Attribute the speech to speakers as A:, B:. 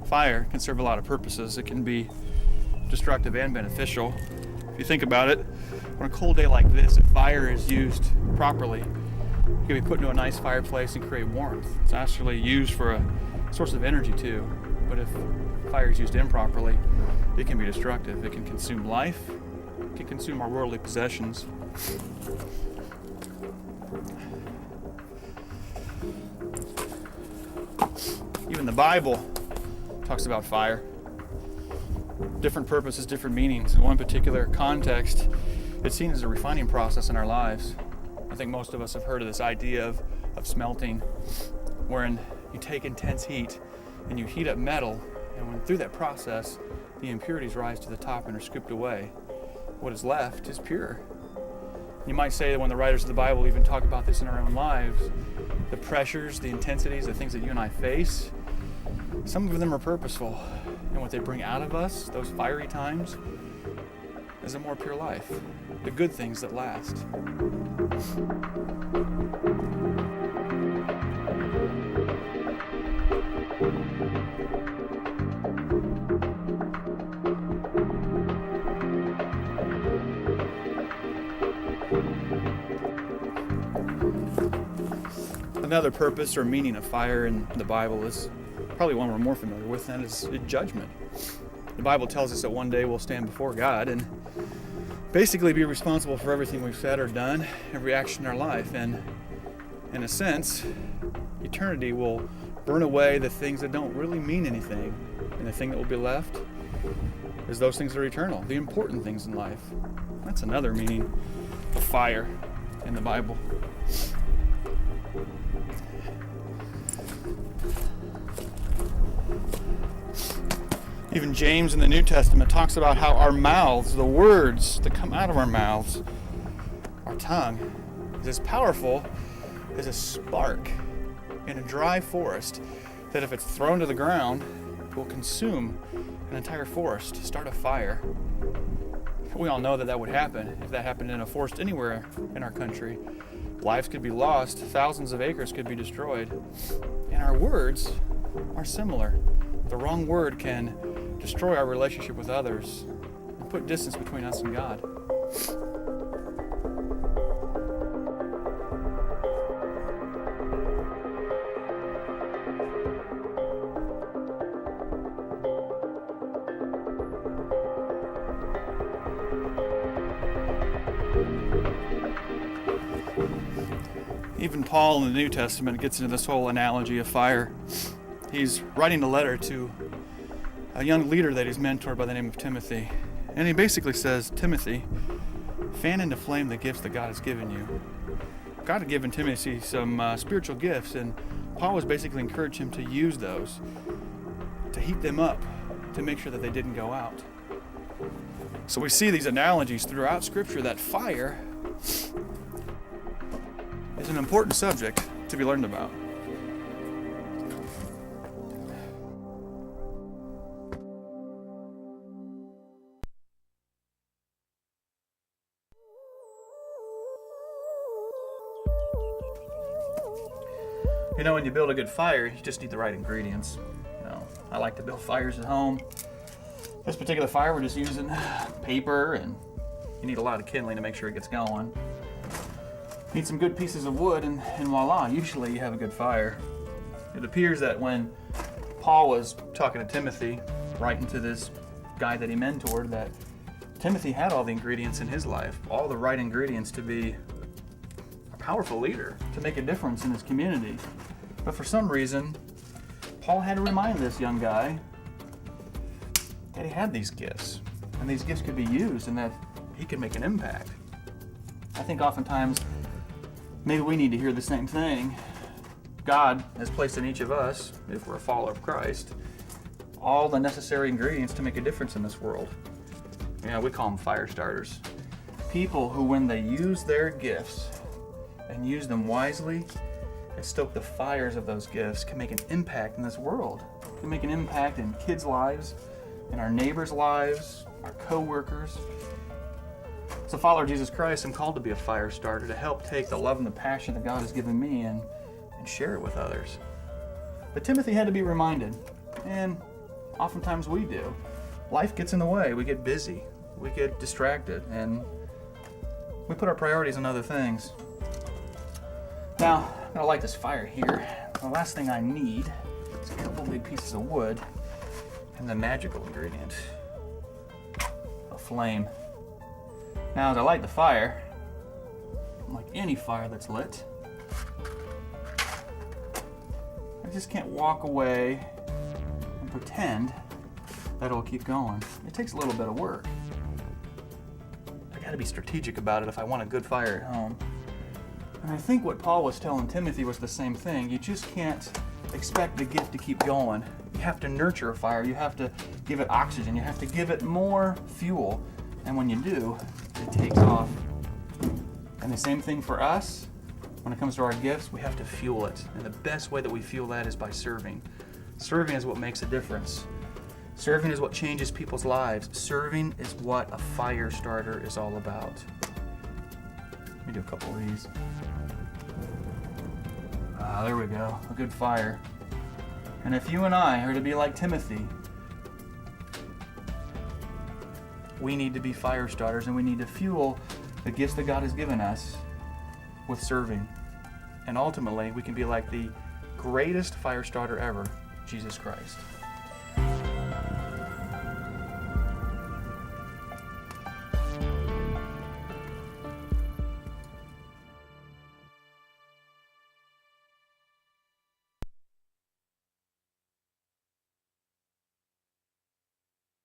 A: Fire can serve a lot of purposes. It can be destructive and beneficial. If you think about it, on a cold day like this, if fire is used properly, it can be put into a nice fireplace and create warmth. It's actually used for a source of energy too. But if fire is used improperly, it can be destructive. It can consume life. It can consume our worldly possessions. Even the Bible talks about fire. Different purposes, different meanings. In one particular context, it's seen as a refining process in our lives. I think most of us have heard of this idea of smelting, wherein you take intense heat and you heat up metal, and when through that process, the impurities rise to the top and are scooped away. What is left is pure. You might say that when the writers of the Bible even talk about this in our own lives, the pressures, the intensities, the things that you and I face, some of them are purposeful, and what they bring out of us, those fiery times, is a more pure life, the good things that last. Another purpose or meaning of fire in the Bible is probably one we're more familiar with, and is judgment. The Bible tells us that one day we'll stand before God and basically be responsible for everything we've said or done, every action in our life. And in a sense, eternity will burn away the things that don't really mean anything. And the thing that will be left is those things that are eternal, the important things in life. That's another meaning of fire in the Bible. Even James in the New Testament talks about how our mouths, the words that come out of our mouths, our tongue, is as powerful as a spark in a dry forest that if it's thrown to the ground, will consume an entire forest, start a fire. We all know that that would happen. If that happened in a forest anywhere in our country, lives could be lost, thousands of acres could be destroyed. And our words are similar. The wrong word can destroy our relationship with others and put distance between us and God. Even Paul in the New Testament gets into this whole analogy of fire. He's writing a letter to a young leader that he's mentored by the name of Timothy. And he basically says, Timothy, fan into flame the gifts that God has given you. God had given Timothy some spiritual gifts, and Paul was basically encouraging him to use those, to heat them up, to make sure that they didn't go out. So we see these analogies throughout Scripture that fire is an important subject to be learned about. You know, when you build a good fire, you just need the right ingredients. You know, I like to build fires at home. This particular fire, we're just using paper, and you need a lot of kindling to make sure it gets going. Need some good pieces of wood, and voila, usually you have a good fire. It appears that when Paul was talking to Timothy, writing to this guy that he mentored, that Timothy had all the ingredients in his life, all the right ingredients to be a powerful leader, to make a difference in his community. But for some reason, Paul had to remind this young guy that he had these gifts, and these gifts could be used, and that he could make an impact. I think oftentimes, maybe we need to hear the same thing. God has placed in each of us, if we're a follower of Christ, all the necessary ingredients to make a difference in this world. We call them fire starters. People who, when they use their gifts and use them wisely and stoke the fires of those gifts, can make an impact in this world. Can make an impact in kids' lives, in our neighbors' lives, our co-workers. As a follower of Jesus Christ, I'm called to be a fire starter, to help take the love and the passion that God has given me and share it with others. But Timothy had to be reminded, and oftentimes we do. Life gets in the way. We get busy. We get distracted, and we put our priorities on other things. Now, I'm going to light this fire here. The last thing I need is a couple big pieces of wood and the magical ingredient, a flame. Now, as I light the fire, like any fire that's lit, I just can't walk away and pretend that it'll keep going. It takes a little bit of work. I got to be strategic about it if I want a good fire at home. And I think what Paul was telling Timothy was the same thing. You just can't expect the gift to keep going. You have to nurture a fire. You have to give it oxygen. You have to give it more fuel. And when you do, it takes off. And the same thing for us. When it comes to our gifts, we have to fuel it. And the best way that we fuel that is by serving. Serving is what makes a difference. Serving is what changes people's lives. Serving is what a fire starter is all about. Let me do a couple of these. There we go. A good fire. And if you and I are to be like Timothy, we need to be fire starters, and we need to fuel the gifts that God has given us with serving. And ultimately, we can be like the greatest fire starter ever, Jesus Christ.